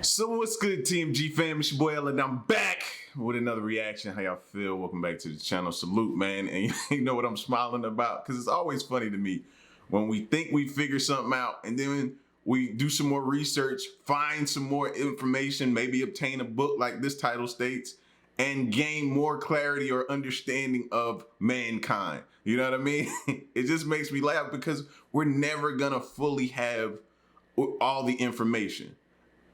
So what's good, Team G fam? It's your boy Ella, and I'm back with another reaction. How y'all feel? Welcome back to the channel. Salute, man. And you know what I'm smiling about? Because it's always funny to me when we think we figure something out and then we do some more research, find some more information, maybe obtain a book like this title states, and gain more clarity or understanding of mankind. You know what I mean? It just makes me laugh because we're never gonna fully have all the information.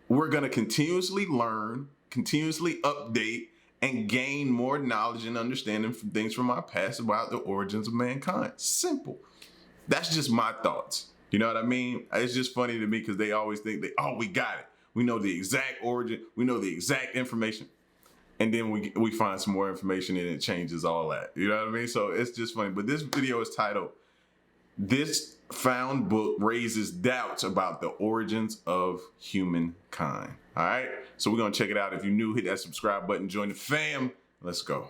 We're going to continuously learn, continuously update, and gain more knowledge and understanding from things from our past about the origins of mankind. Simple. That's just my thoughts. You know what I mean? It's just funny to me because they always think that, oh, we got it. We know the exact origin. We know the exact information. And then we find some more information and it changes all that. You know what I mean? So it's just funny. But this video is titled, "This Found Book Raises Doubts About the Origins of Humankind." All right, so we're gonna check it out. If you're new, hit that subscribe button, join the fam. Let's go.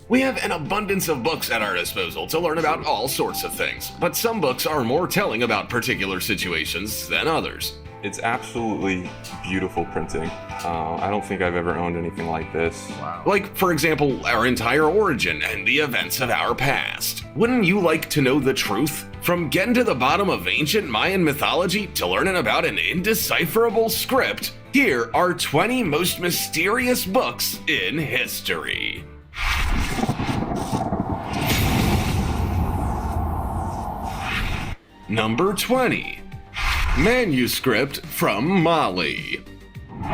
We have an abundance of books at our disposal to learn about all sorts of things, but some books are more telling about particular situations than others. It's absolutely beautiful printing. I don't think I've ever owned anything like this. Wow. Like, for example, our entire origin and the events of our past. Wouldn't you like to know the truth? From getting to the bottom of ancient Mayan mythology to learning about an indecipherable script, here are 20 most mysterious books in history. Number 20. Manuscript from Mali.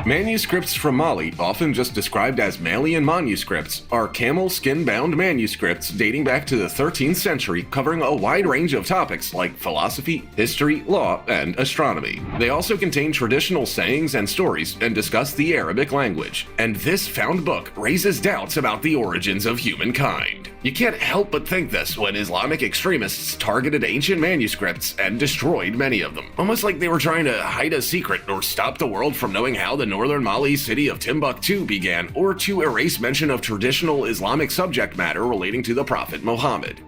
Manuscripts from Mali, often just described as Malian manuscripts, are camel skin-bound manuscripts dating back to the 13th century, covering a wide range of topics like philosophy, history, law, and astronomy. They also contain traditional sayings and stories and discuss the Arabic language. And this found book raises doubts about the origins of humankind. You can't help but think this when Islamic extremists targeted ancient manuscripts and destroyed many of them. Almost like they were trying to hide a secret or stop the world from knowing how the northern Mali city of Timbuktu began, or to erase mention of traditional Islamic subject matter relating to the Prophet Muhammad.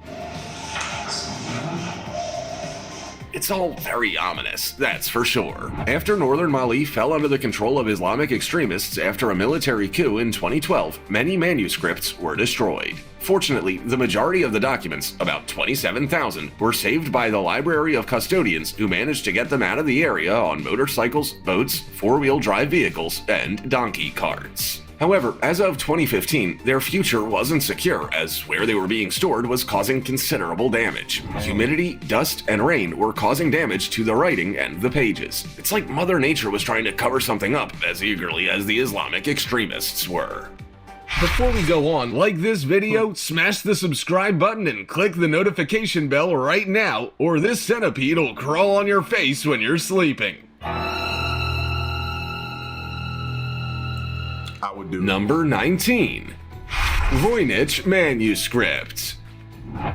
It's all very ominous, that's for sure. After northern Mali fell under the control of Islamic extremists after a military coup in 2012, many manuscripts were destroyed. Fortunately, the majority of the documents, about 27,000, were saved by the Library of Custodians, who managed to get them out of the area on motorcycles, boats, four-wheel drive vehicles, and donkey carts. However, as of 2015, their future wasn't secure, as where they were being stored was causing considerable damage. Humidity, dust, and rain were causing damage to the writing and the pages. It's like Mother Nature was trying to cover something up as eagerly as the Islamic extremists were. Before we go on, like this video, smash the subscribe button and click the notification bell right now, or this centipede will crawl on your face when you're sleeping. I would do. Number 19. Voynich manuscripts.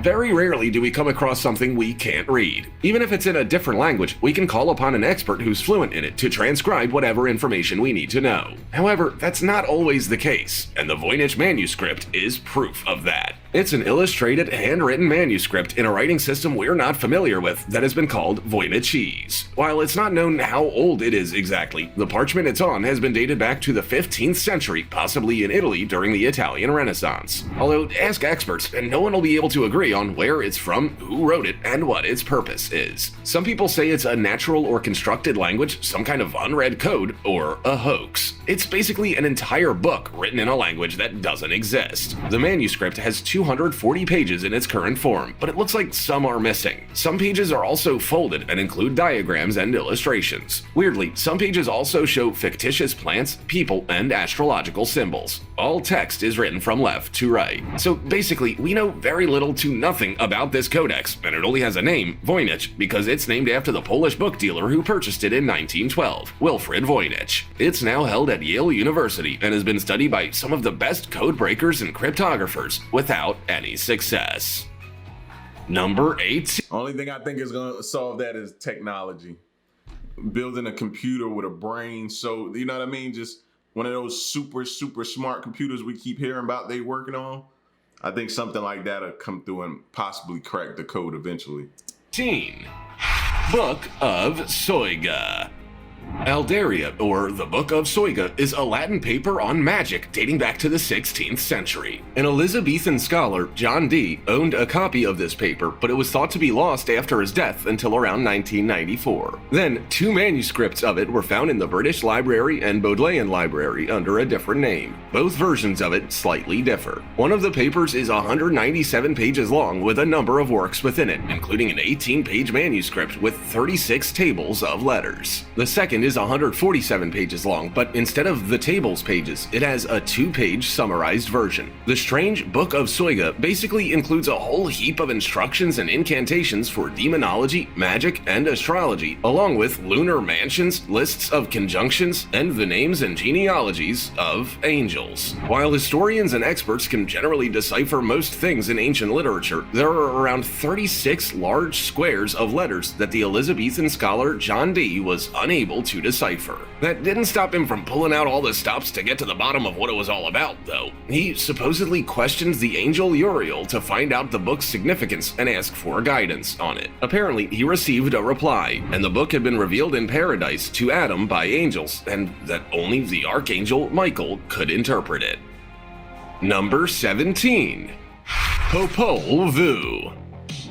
Very rarely do we come across something we can't read. Even if it's in a different language, we can call upon an expert who's fluent in it to transcribe whatever information we need to know. However, that's not always the case, and the Voynich manuscript is proof of that. It's an illustrated, handwritten manuscript in a writing system we're not familiar with that has been called Voynichese. While it's not known how old it is exactly, the parchment it's on has been dated back to the 15th century, possibly in Italy during the Italian Renaissance. Although, ask experts, and no one will be able to agree on where it's from, who wrote it, and what its purpose is. Some people say it's a natural or constructed language, some kind of unread code, or a hoax. It's basically an entire book written in a language that doesn't exist. The manuscript has 240 pages in its current form, but it looks like some are missing. Some pages are also folded and include diagrams and illustrations. Weirdly, some pages also show fictitious plants, people, and astrological symbols. All text is written from left to right. So basically, we know very little to nothing about this codex, and it only has a name, Voynich, because it's named after the Polish book dealer who purchased it in 1912, Wilfrid Voynich. It's now held at Yale University and has been studied by some of the best code breakers and cryptographers without any success. Number 8. Only thing I think is gonna solve that is technology. Building a computer with a brain, so you know what I mean? Just one of those super smart computers we keep hearing about they working on. I think something like that'll come through and possibly crack the code eventually. Book of Soiga. Aldaria, or the Book of Soiga, is a Latin paper on magic dating back to the 16th century. An Elizabethan scholar, John Dee, owned a copy of this paper, but it was thought to be lost after his death until around 1994. Then, 2 manuscripts of it were found in the British Library and Bodleian Library under a different name. Both versions of it slightly differ. One of the papers is 197 pages long with a number of works within it, including an 18-page manuscript with 36 tables of letters. The second is 147 pages long, but instead of the tables pages, it has a 2-page summarized version. The strange Book of Soiga basically includes a whole heap of instructions and incantations for demonology, magic, and astrology, along with lunar mansions, lists of conjunctions, and the names and genealogies of angels. While historians and experts can generally decipher most things in ancient literature, there are around 36 large squares of letters that the Elizabethan scholar John Dee was unable to decipher. That didn't stop him from pulling out all the stops to get to the bottom of what it was all about, though. He supposedly questioned the angel Uriel to find out the book's significance and ask for guidance on it. Apparently, he received a reply, and the book had been revealed in paradise to Adam by angels, and that only the archangel Michael could interpret it. Number 17. Popovu.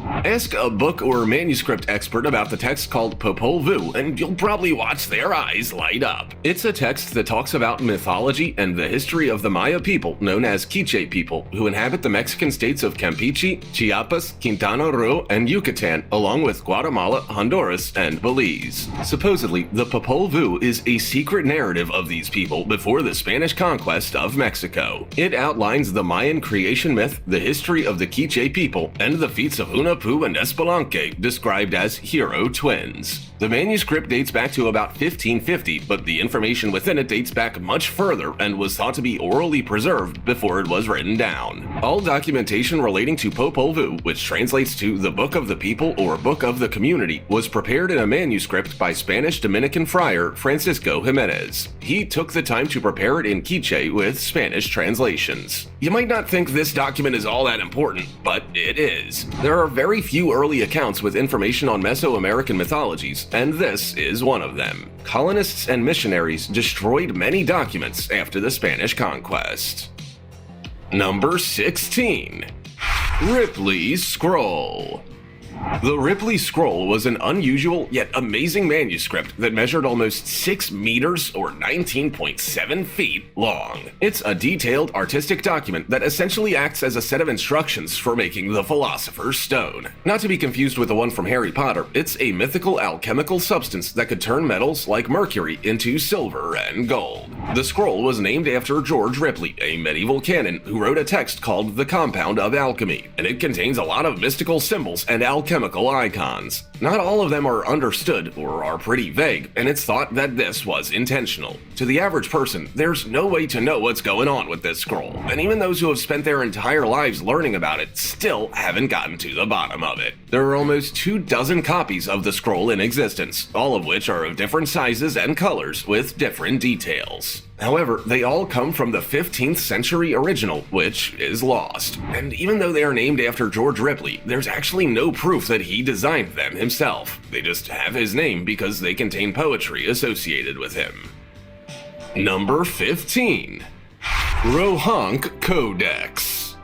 Ask a book or manuscript expert about the text called Popovu, and you'll probably watch their eyes light up. It's a text that talks about mythology and the history of the Maya people known as Quiche people, who inhabit the Mexican states of Campeche, Chiapas, Quintana Roo, and Yucatan, along with Guatemala, Honduras, and Belize. Supposedly, the Popovu is a secret narrative of these people before the Spanish conquest of Mexico. It outlines the Mayan creation myth, the history of the Quiche people, and the feats of Hunahpu and Espalanque, described as hero twins. The manuscript dates back to about 1550, but the information within it dates back much further and was thought to be orally preserved before it was written down. All documentation relating to Popovu, which translates to the Book of the People or Book of the Community, was prepared in a manuscript by Spanish Dominican friar Francisco Jimenez. He took the time to prepare it in Quiche with Spanish translations. You might not think this document is all that important, but it is. There are very few early accounts with information on Mesoamerican mythologies, and this is one of them. Colonists and missionaries destroyed many documents after the Spanish conquest. Number 16. Ripley's Scroll. The Ripley Scroll was an unusual yet amazing manuscript that measured almost 6 meters or 19.7 feet long. It's a detailed artistic document that essentially acts as a set of instructions for making the Philosopher's Stone. Not to be confused with the one from Harry Potter, it's a mythical alchemical substance that could turn metals like mercury into silver and gold. The scroll was named after George Ripley, a medieval canon who wrote a text called The Compound of Alchemy, and it contains a lot of mystical symbols and alchemical icons. Not all of them are understood or are pretty vague, and it's thought that this was intentional. To the average person, there's no way to know what's going on with this scroll, and even those who have spent their entire lives learning about it still haven't gotten to the bottom of it. There are almost 24 copies of the scroll in existence, all of which are of different sizes and colors with different details. However, they all come from the 15th century original, which is lost. And even though they are named after George Ripley, there's actually no proof that he designed them himself. They just have his name because they contain poetry associated with him. Number 15. Rohank Codex.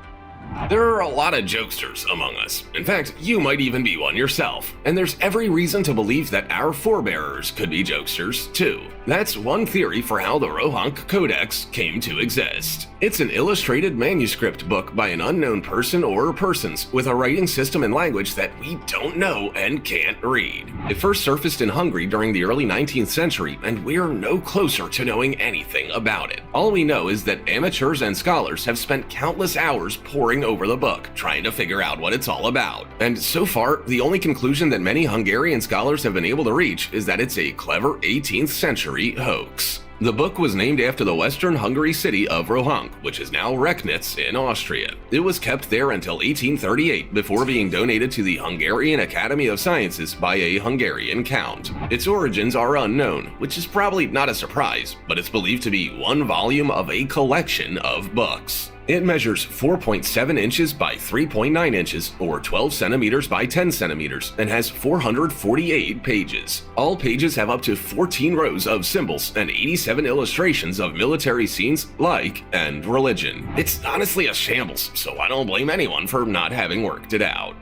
There are a lot of jokesters among us. In fact, you might even be one yourself. And there's every reason to believe that our forebearers could be jokesters, too. That's one theory for how the Rohank Codex came to exist. It's an illustrated manuscript book by an unknown person or persons with a writing system and language that we don't know and can't read. It first surfaced in Hungary during the early 19th century, and we're no closer to knowing anything about it. All we know is that amateurs and scholars have spent countless hours poring over the book, trying to figure out what it's all about. And so far, the only conclusion that many Hungarian scholars have been able to reach is that it's a clever 18th century hoax. The book was named after the western Hungary city of Rohank, which is now Recknitz in Austria. It was kept there until 1838 before being donated to the Hungarian Academy of Sciences by a Hungarian count. Its origins are unknown, which is probably not a surprise, but it's believed to be one volume of a collection of books. It measures 4.7 inches by 3.9 inches, or 12 centimeters by 10 centimeters, and has 448 pages. All pages have up to 14 rows of symbols and 87 illustrations of military scenes, like, and religion. It's honestly a shambles, so I don't blame anyone for not having worked it out.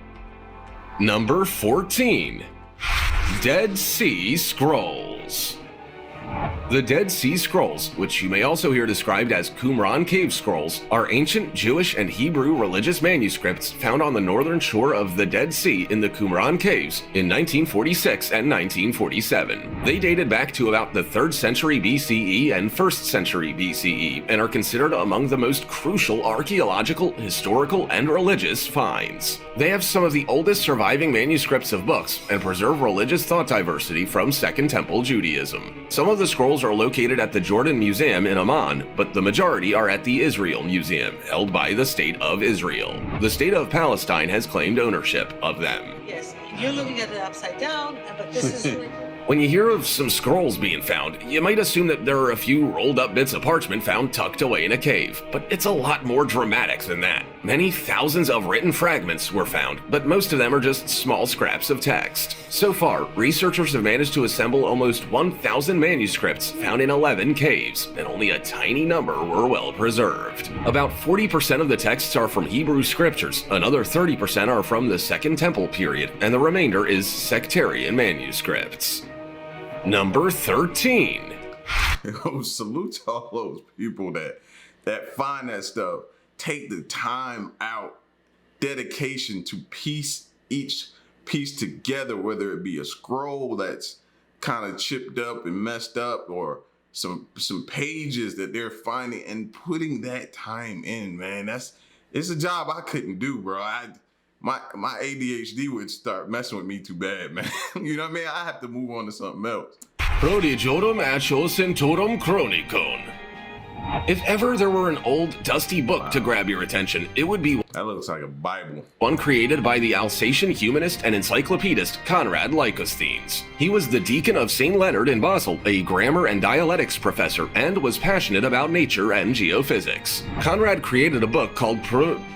Number 14. Dead Sea Scrolls. The Dead Sea Scrolls, which you may also hear described as Qumran Cave Scrolls, are ancient Jewish and Hebrew religious manuscripts found on the northern shore of the Dead Sea in the Qumran Caves in 1946 and 1947. They dated back to about the 3rd century BCE and 1st century BCE and are considered among the most crucial archaeological, historical, and religious finds. They have some of the oldest surviving manuscripts of books and preserve religious thought diversity from Second Temple Judaism. Some of the scrolls are located at the Jordan Museum in Amman, but the majority are at the Israel Museum, held by the State of Israel. The State of Palestine has claimed ownership of them. Yes, you're looking at it upside down, but this is... When you hear of some scrolls being found, you might assume that there are a few rolled up bits of parchment found tucked away in a cave, but it's a lot more dramatic than that. Many thousands of written fragments were found, but most of them are just small scraps of text. So far, researchers have managed to assemble almost 1,000 manuscripts found in 11 caves, and only a tiny number were well preserved. About 40% of the texts are from Hebrew scriptures, another 30% are from the Second Temple period, and the remainder is sectarian manuscripts. Number 13. Salute to all those people that find that stuff, take the time out, dedication to piece each piece together, whether it be a scroll that's kind of chipped up and messed up, or some pages that they're finding and putting that time in, man. It's a job I couldn't do, bro. My ADHD would start messing with me too bad, man. You know what I mean? I have to move on to something else. Prodigiorum atio centorum chronicon. If ever there were an old, dusty book to grab your attention, it would be that looks like a Bible. One created by the Alsatian humanist and encyclopedist Conrad Lycosthenes. He was the deacon of St. Leonard in Basel, a grammar and dialectics professor, and was passionate about nature and geophysics. Conrad created a book called Proost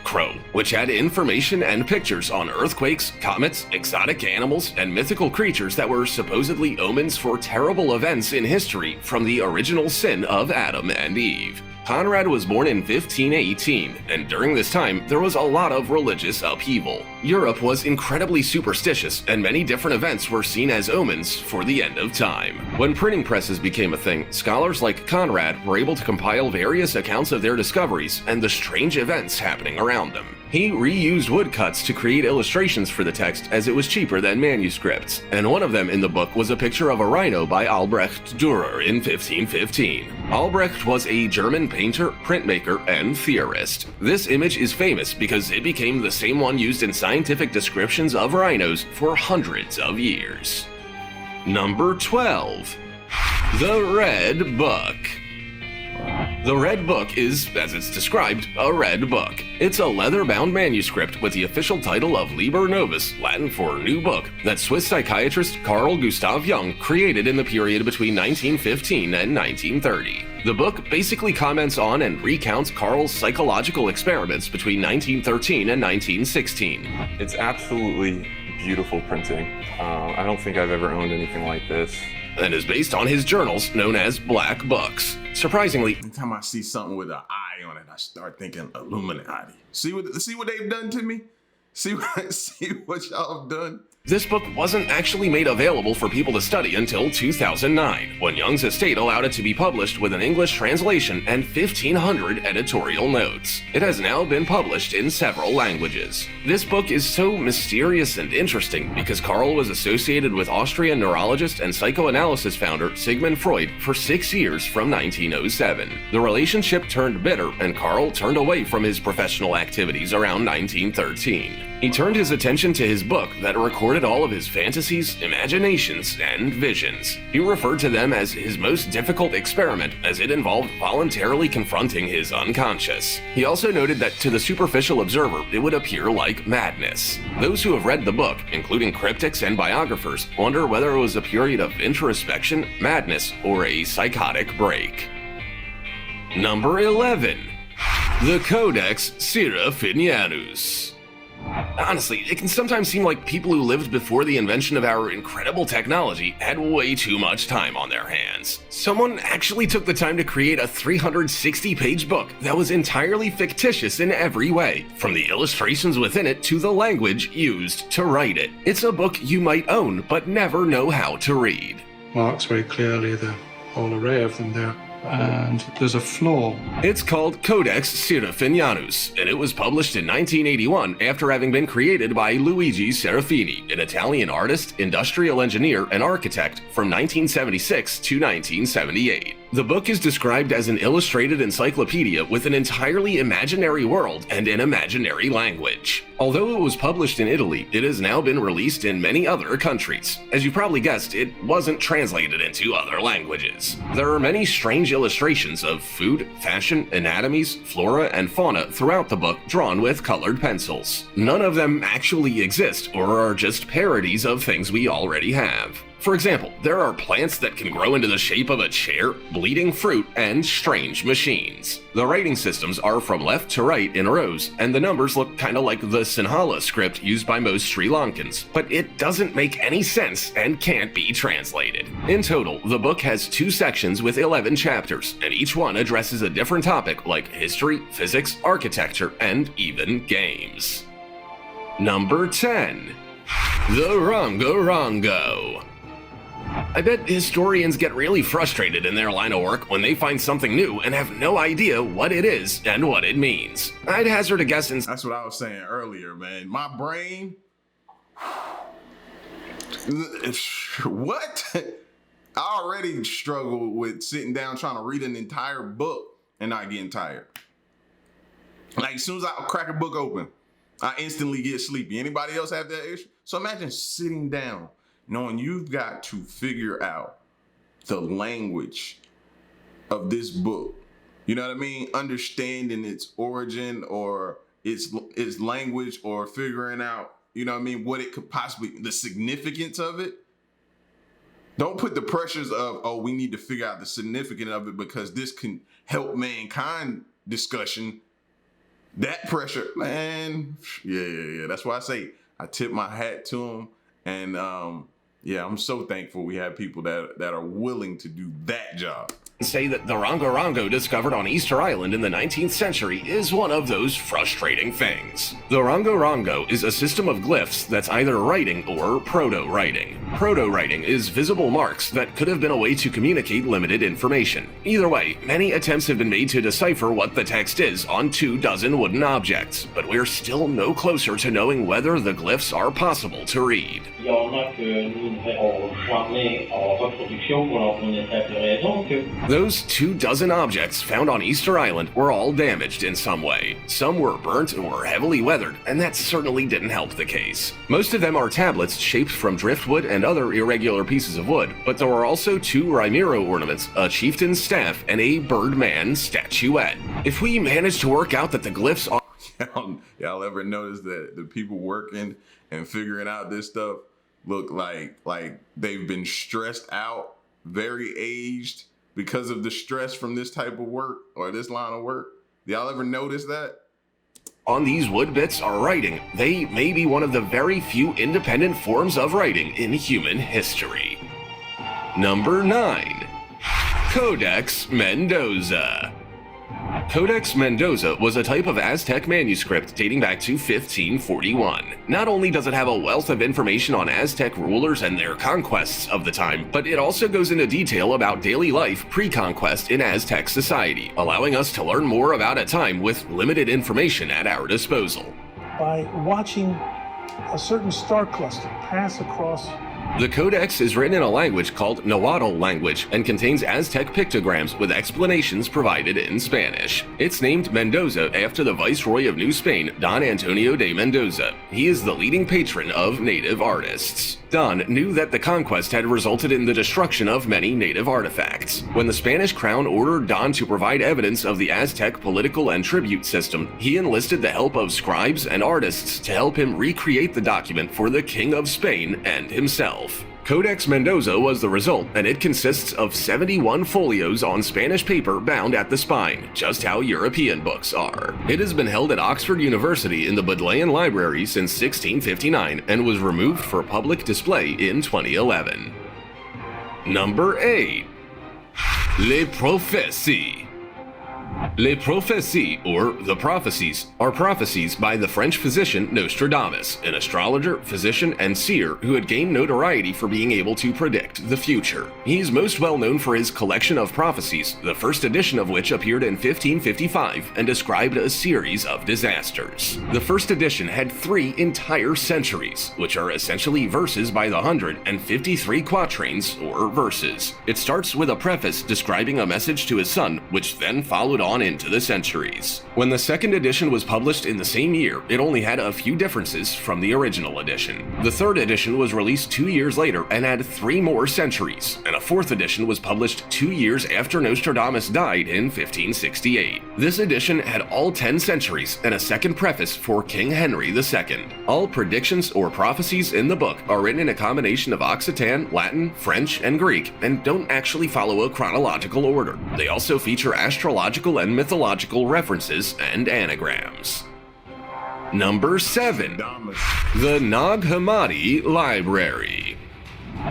Crow, which had information and pictures on earthquakes, comets, exotic animals, and mythical creatures that were supposedly omens for terrible events in history from the original sin of Adam and Eve. Conrad was born in 1518, and during this time, there was a lot of religious upheaval. Europe was incredibly superstitious, and many different events were seen as omens for the end of time. When printing presses became a thing, scholars like Conrad were able to compile various accounts of their discoveries and the strange events happening around them. He reused woodcuts to create illustrations for the text, as it was cheaper than manuscripts, and one of them in the book was a picture of a rhino by Albrecht Dürer in 1515. Albrecht was a German painter, printmaker, and theorist. This image is famous because it became the same one used in scientific descriptions of rhinos for hundreds of years. Number 12. The Red Book. The Red Book is, as it's described, a red book. It's a leather-bound manuscript with the official title of Liber Novus, Latin for New Book, that Swiss psychiatrist Carl Gustav Jung created in the period between 1915 and 1930. The book basically comments on and recounts Carl's psychological experiments between 1913 and 1916. It's absolutely beautiful printing. I don't think I've ever owned anything like this. And is based on his journals known as Black Books. Surprisingly, anytime I see something with an eye on it, I start thinking Illuminati. See what they've done to me? See what y'all have done? This book wasn't actually made available for people to study until 2009, when Jung's estate allowed it to be published with an English translation and 1,500 editorial notes. It has now been published in several languages. This book is so mysterious and interesting because Carl was associated with Austrian neurologist and psychoanalysis founder Sigmund Freud for 6 years from 1907. The relationship turned bitter, and Carl turned away from his professional activities around 1913. He turned his attention to his book that recorded all of his fantasies, imaginations, and visions. He referred to them as his most difficult experiment, as it involved voluntarily confronting his unconscious. He also noted that to the superficial observer, it would appear like madness. Those who have read the book, including cryptics and biographers, wonder whether it was a period of introspection, madness, or a psychotic break. Number 11. The Codex Seraphinianus. Honestly, it can sometimes seem like people who lived before the invention of our incredible technology had way too much time on their hands. Someone actually took the time to create a 360-page book that was entirely fictitious in every way, from the illustrations within it to the language used to write it. It's a book you might own, but never know how to read. Marks very clearly the whole array of them there. And there's a flaw. It's called Codex Seraphinianus, and it was published in 1981 after having been created by Luigi Serafini, an Italian artist, industrial engineer, and architect from 1976 to 1978. The book is described as an illustrated encyclopedia with an entirely imaginary world and an imaginary language. Although it was published in Italy, it has now been released in many other countries. As you probably guessed, it wasn't translated into other languages. There are many strange illustrations of food, fashion, anatomies, flora, and fauna throughout the book drawn with colored pencils. None of them actually exist or are just parodies of things we already have. For example, there are plants that can grow into the shape of a chair, bleeding fruit, and strange machines. The writing systems are from left to right in rows, and the numbers look kinda like the Sinhala script used by most Sri Lankans, but it doesn't make any sense and can't be translated. In total, the book has 2 sections with 11 chapters, and each one addresses a different topic like history, physics, architecture, and even games. Number 10. The Rongarango. I bet historians get really frustrated in their line of work when they find something new and have no idea what it is and what it means. I'd hazard a guess in... That's what I was saying earlier, man. My brain... What? I already struggle with sitting down trying to read an entire book and not getting tired. Like, as soon as I crack a book open, I instantly get sleepy. Anybody else have that issue? So imagine sitting down knowing you've got to figure out the language of this book. You know what I mean? Understanding its origin or its language, or figuring out, you know what I mean, what it could possibly, the significance of it. Don't put the pressures of, oh, we need to figure out the significance of it because this can help mankind discussion. That pressure, man, yeah. That's why I say I tip my hat to them. And yeah, I'm so thankful we have people that are willing to do that job. Say that the Rongarango discovered on Easter Island in the 19th century is one of those frustrating things. The Rongarango is a system of glyphs that's either writing or proto-writing. Proto-writing is visible marks that could have been a way to communicate limited information. Either way, many attempts have been made to decipher what the text is on 24 wooden objects, but we're still no closer to knowing whether the glyphs are possible to read. Il y en a que nous devons jamais en reproduction pour une simple raison que... Those 24 objects found on Easter Island were all damaged in some way. Some were burnt or heavily weathered, and that certainly didn't help the case. Most of them are tablets shaped from driftwood and other irregular pieces of wood, but there were also 2 Raimiro ornaments, a chieftain's staff, and a birdman statuette. If we manage to work out that the glyphs are... Y'all ever notice that the people working and figuring out this stuff look like they've been stressed out, very aged, because of the stress from this type of work or this line of work? Y'all ever notice that? On these wood bits are writing. They may be one of the very few independent forms of writing in human history. Number 9. Codex Mendoza. Codex Mendoza was a type of Aztec manuscript dating back to 1541. Not only does it have a wealth of information on Aztec rulers and their conquests of the time, but it also goes into detail about daily life pre-conquest in Aztec society, allowing us to learn more about a time with limited information at our disposal. By watching a certain star cluster pass across. The Codex is written in a language called Nahuatl language and contains Aztec pictograms with explanations provided in Spanish. It's named Mendoza after the Viceroy of New Spain, Don Antonio de Mendoza. He is the leading patron of native artists. Don knew that the conquest had resulted in the destruction of many native artifacts. When the Spanish crown ordered Don to provide evidence of the Aztec political and tribute system, he enlisted the help of scribes and artists to help him recreate the document for the King of Spain and himself. itself. Codex Mendoza was the result, and it consists of 71 folios on Spanish paper bound at the spine, just how European books are. It has been held at Oxford University in the Bodleian Library since 1659 and was removed for public display in 2011. Number 8. Les Prophéties. Les Prophéties, or the Prophecies, are prophecies by the French physician Nostradamus, an astrologer, physician, and seer who had gained notoriety for being able to predict the future. He's most well known for his collection of prophecies, the first edition of which appeared in 1555 and described a series of disasters. The first edition had 3 entire centuries, which are essentially verses by the 153 quatrains, or verses. It starts with a preface describing a message to his son, which then followed on into the centuries. When the second edition was published in the same year, it only had a few differences from the original edition. The third edition was released 2 years later and had 3 more centuries, and a fourth edition was published 2 years after Nostradamus died in 1568. This edition had all 10 centuries and a second preface for King Henry II. All predictions or prophecies in the book are written in a combination of Occitan, Latin, French, and Greek, and don't actually follow a chronological order. They also feature astrological and mythological references and anagrams. Number 7. The Nag Hammadi Library.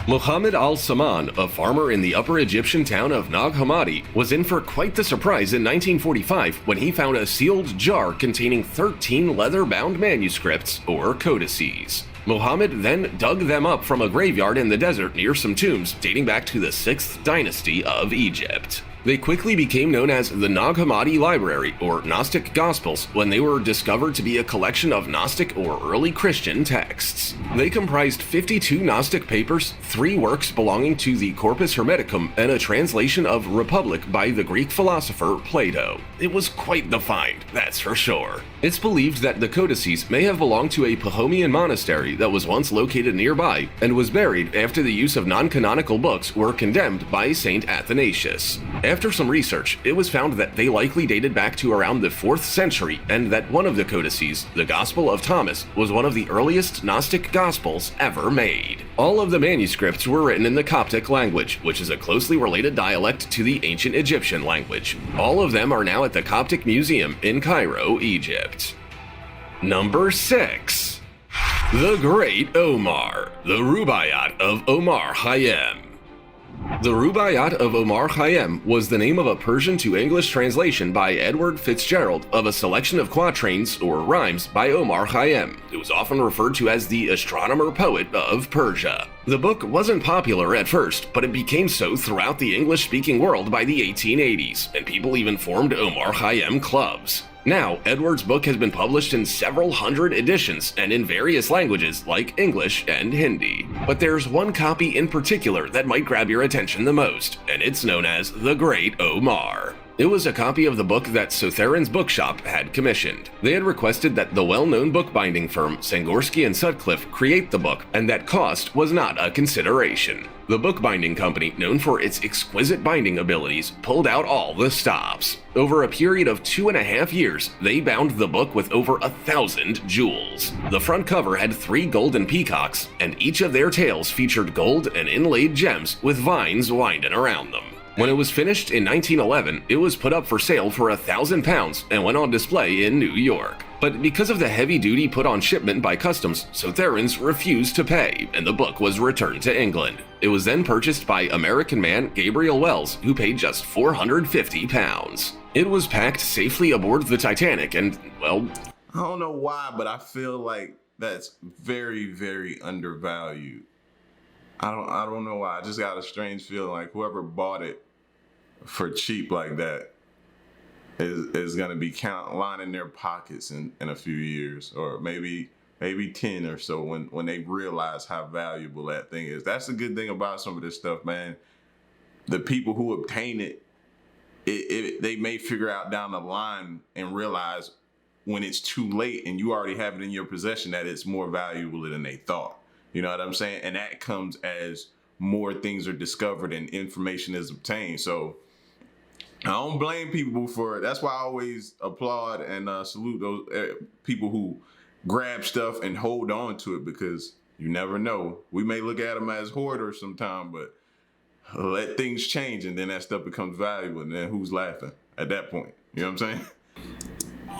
Muhammad al-Saman, a farmer in the upper Egyptian town of Nag Hammadi, was in for quite the surprise in 1945 when he found a sealed jar containing 13 leather-bound manuscripts, or codices. Muhammad then dug them up from a graveyard in the desert near some tombs dating back to the 6th dynasty of Egypt. They quickly became known as the Nag Hammadi Library, or Gnostic Gospels, when they were discovered to be a collection of Gnostic or early Christian texts. They comprised 52 Gnostic papers, 3 works belonging to the Corpus Hermeticum, and a translation of Republic by the Greek philosopher Plato. It was quite the find, that's for sure. It's believed that the codices may have belonged to a Pahomian monastery that was once located nearby and was buried after the use of non-canonical books were condemned by Saint Athanasius. After some research, it was found that they likely dated back to around the 4th century, and that one of the codices, the Gospel of Thomas, was one of the earliest Gnostic Gospels ever made. All of the manuscripts were written in the Coptic language, which is a closely related dialect to the ancient Egyptian language. All of them are now at the Coptic Museum in Cairo, Egypt. Number 6. The Great Omar, the Rubaiyat of Omar Khayyam. The Rubaiyat of Omar Khayyam was the name of a Persian to English translation by Edward Fitzgerald of a selection of quatrains or rhymes by Omar Khayyam, who was often referred to as the astronomer poet of Persia. The book wasn't popular at first, but it became so throughout the English-speaking world by the 1880s, and people even formed Omar Khayyam clubs. Now, Edward's book has been published in several hundred editions and in various languages like English and Hindi. But there's one copy in particular that might grab your attention the most, and it's known as The Great Omar. It was a copy of the book that Sotheron's Bookshop had commissioned. They had requested that the well-known bookbinding firm Sangorsky & Sutcliffe create the book, and that cost was not a consideration. The bookbinding company, known for its exquisite binding abilities, pulled out all the stops. Over a period of 2.5 years, they bound the book with over 1,000 jewels. The front cover had 3 golden peacocks, and each of their tails featured gold and inlaid gems with vines winding around them. When it was finished in 1911, it was put up for sale for £1,000 and went on display in New York. But because of the heavy duty put on shipment by customs, Southerans refused to pay, and the book was returned to England. It was then purchased by American man Gabriel Wells, who paid just £450. It was packed safely aboard the Titanic and, well... I don't know why, but I feel like that's very, very undervalued. I don't know why. I just got a strange feeling like whoever bought it for cheap like that is going to be lining their pockets in a few years, or maybe 10 or so when they realize how valuable that thing is. That's the good thing about some of this stuff, man. The people who obtain it, they may figure out down the line and realize when it's too late and you already have it in your possession that it's more valuable than they thought. You know what I'm saying? And that comes as more things are discovered and information is obtained. So I don't blame people for it. That's why I always applaud and salute those people who grab stuff and hold on to it, because you never know. We may look at them as hoarders sometime, but let things change and then that stuff becomes valuable, and then who's laughing at that point? You know what I'm saying?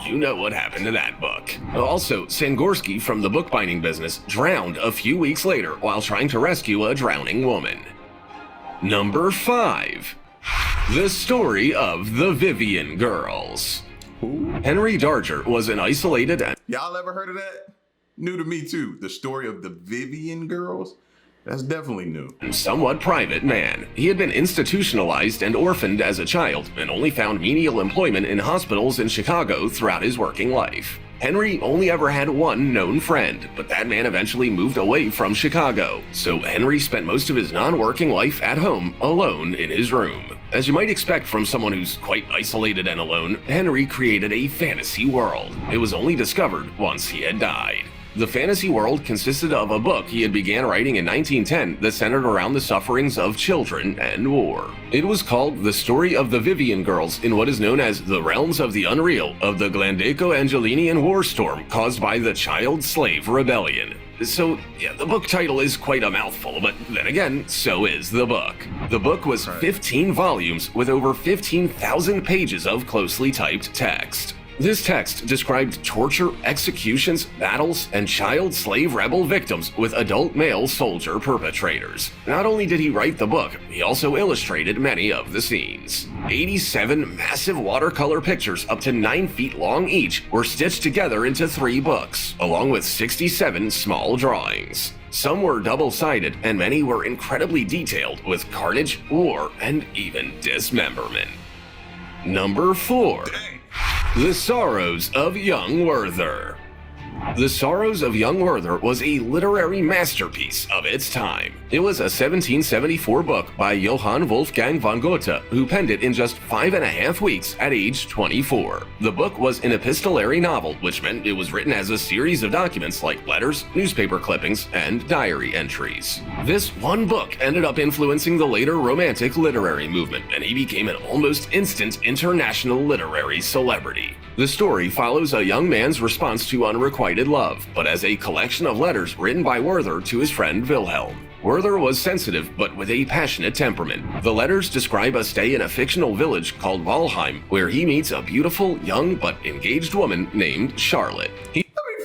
You know what happened to that book. Also, Sangorsky from the bookbinding business drowned a few weeks later while trying to rescue a drowning woman. Number 5. The Story of the Vivian Girls. Henry Darger was an isolated and Y'all ever heard of that? New to me too. The Story of the Vivian Girls? That's definitely new. somewhat private man. He had been institutionalized and orphaned as a child and only found menial employment in hospitals in Chicago throughout his working life. Henry only ever had one known friend, but that man eventually moved away from Chicago, so Henry spent most of his non-working life at home, alone in his room. As you might expect from someone who's quite isolated and alone, Henry created a fantasy world. It was only discovered once he had died. The fantasy world consisted of a book he had began writing in 1910 that centered around the sufferings of children and war. It was called The Story of the Vivian Girls in what is known as the realms of the unreal of the Glandaco-Angelinian war storm caused by the Child Slave Rebellion. So, yeah, the book title is quite a mouthful, but then again, so is the book. The book was 15 volumes with over 15,000 pages of closely typed text. This text described torture, executions, battles, and child slave rebel victims with adult male soldier perpetrators. Not only did he write the book, he also illustrated many of the scenes. 87 massive watercolor pictures up to 9 feet long each were stitched together into 3 books, along with 67 small drawings. Some were double-sided, and many were incredibly detailed with carnage, war, and even dismemberment. Number 4. The Sorrows of Young Werther. The Sorrows of Young Werther was a literary masterpiece of its time. It was a 1774 book by Johann Wolfgang von Goethe, who penned it in just 5.5 weeks at age 24. The book was an epistolary novel, which meant it was written as a series of documents like letters, newspaper clippings, and diary entries. This one book ended up influencing the later Romantic literary movement, and he became an almost instant international literary celebrity. The story follows a young man's response to unrequited love, but as a collection of letters written by Werther to his friend Wilhelm. Werther was sensitive, but with a passionate temperament. The letters describe a stay in a fictional village called Walheim, where he meets a beautiful, young, but engaged woman named Charlotte.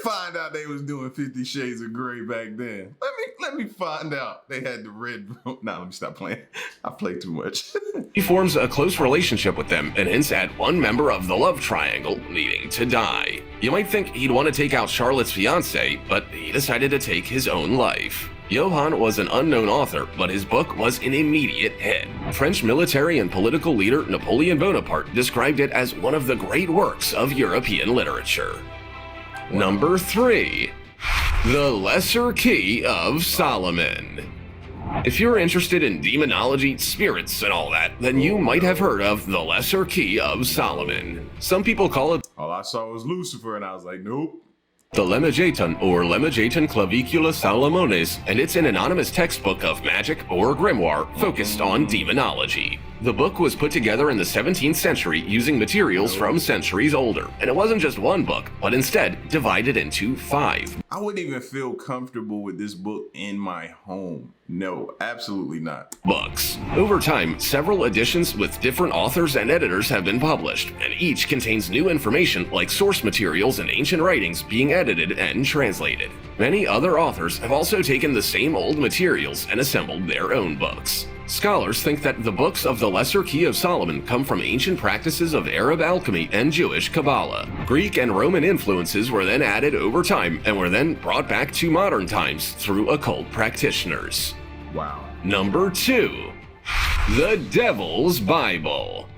Find out they was doing 50 Shades of Grey back then. Let me find out they had the red room. Nah, let me stop playing. I play too much. He forms a close relationship with them and hints at one member of the love triangle needing to die. You might think he'd want to take out Charlotte's fiancé, but he decided to take his own life. Johann was an unknown author, but his book was an immediate hit. French military and political leader Napoleon Bonaparte described it as one of the great works of European literature. Number 3. The Lesser Key of Solomon. If you're interested in demonology, spirits, and all that, then you might have heard of the Lesser Key of Solomon. Some people call it All I saw was Lucifer, and I was like, nope. the Lemmageton or Lemmageton Clavicula Salomones, and it's an anonymous textbook of magic or grimoire focused on demonology. The book was put together in the 17th century using materials from centuries older, and it wasn't just one book, but instead divided into 5. I wouldn't even feel comfortable with this book in my home. No, absolutely not. Books. Over time, several editions with different authors and editors have been published, and each contains new information like source materials and ancient writings being edited and translated. Many other authors have also taken the same old materials and assembled their own books. Scholars think that the books of the Lesser Key of Solomon come from ancient practices of Arab alchemy and Jewish Kabbalah. Greek and Roman influences were then added over time and were then brought back to modern times through occult practitioners. Wow. Number 2. The Devil's Bible.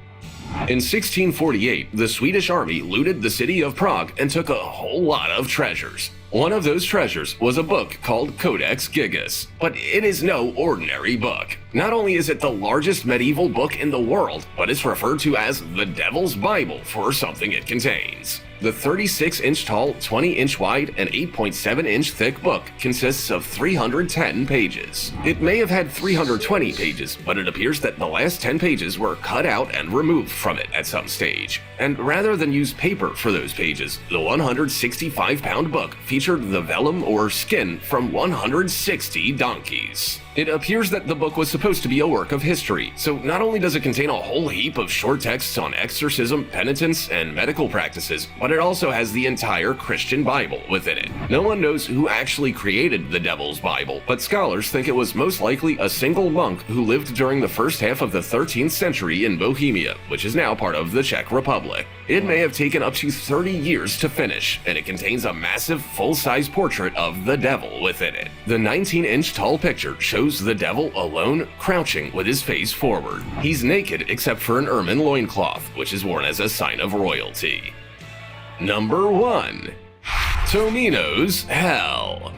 In 1648, the Swedish army looted the city of Prague and took a whole lot of treasures. One of those treasures was a book called Codex Gigas, but it is no ordinary book. Not only is it the largest medieval book in the world, but it's referred to as the Devil's Bible for something it contains. The 36-inch tall, 20-inch wide, and 8.7-inch thick book consists of 310 pages. It may have had 320 pages, but it appears that the last 10 pages were cut out and removed from it at some stage. And rather than use paper for those pages, the 165-pound book features featured the vellum or skin from 160 donkeys. It appears that the book was supposed to be a work of history, so not only does it contain a whole heap of short texts on exorcism, penitence, and medical practices, but it also has the entire Christian Bible within it. No one knows who actually created the Devil's Bible, but scholars think it was most likely a single monk who lived during the first half of the 13th century in Bohemia, which is now part of the Czech Republic. It may have taken up to 30 years to finish, and it contains a massive full-size portrait of the devil within it. The 19-inch tall picture shows the devil alone, crouching with his face forward. He's naked except for an ermine loincloth, which is worn as a sign of royalty. Number 1. Tomino's Hell.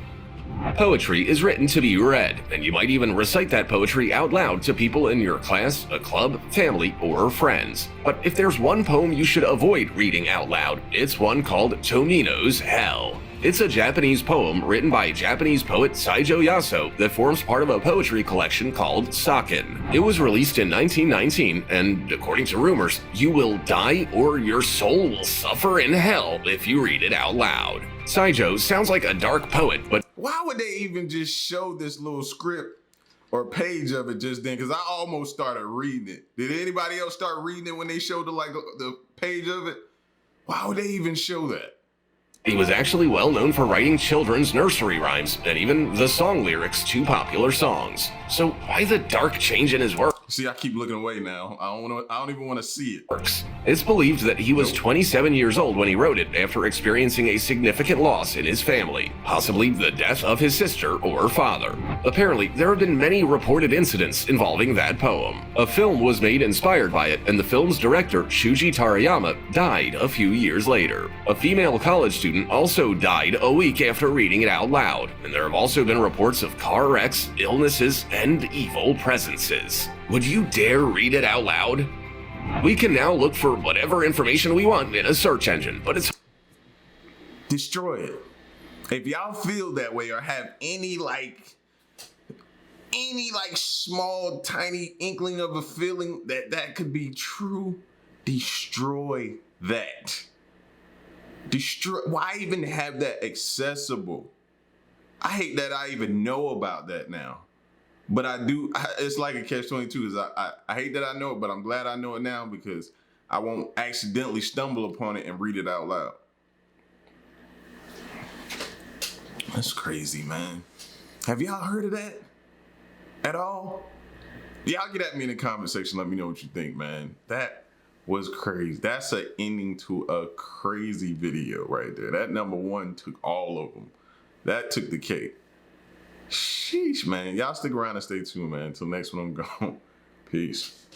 Poetry is written to be read, and you might even recite that poetry out loud to people in your class, a club, family, or friends. But if there's one poem you should avoid reading out loud, it's one called Tomino's Hell. It's a Japanese poem written by Japanese poet Saijo Yaso that forms part of a poetry collection called Sakin. It was released in 1919, and according to rumors, you will die or your soul will suffer in hell if you read it out loud. Saijo sounds like a dark poet, but Why would they even just show this little script or page of it just then? Because I almost started reading it. Did anybody else start reading it when they showed the page of it? Why would they even show that? he was actually well known for writing children's nursery rhymes and even the song lyrics to popular songs. So why the dark change in his work? See, I keep looking away now. I don't even want to see it. It's believed that he was 27 years old when he wrote it after experiencing a significant loss in his family, possibly the death of his sister or father. Apparently, there have been many reported incidents involving that poem. A film was made inspired by it, and the film's director, Shuji Tarayama, died a few years later. A female college student also died a week after reading it out loud, and there have also been reports of car wrecks, illnesses, and evil presences. Would you dare read it out loud? We can now look for whatever information we want in a search engine, but it's... Destroy it. If y'all feel that way or have any small, tiny inkling of a feeling that could be true, destroy that. Destroy. Why even have that accessible? I hate that I even know about that now. But I do, it's like a catch-22. I hate that I know it, but I'm glad I know it now because I won't accidentally stumble upon it and read it out loud. That's crazy, man. Have y'all heard of that at all? Y'all get at me in the comment section. Let me know what you think, man. That was crazy. That's an ending to a crazy video right there. That number one took all of them. That took the cake. Sheesh, man. Y'all stick around and stay tuned, man. Until next one, I'm gone. Peace.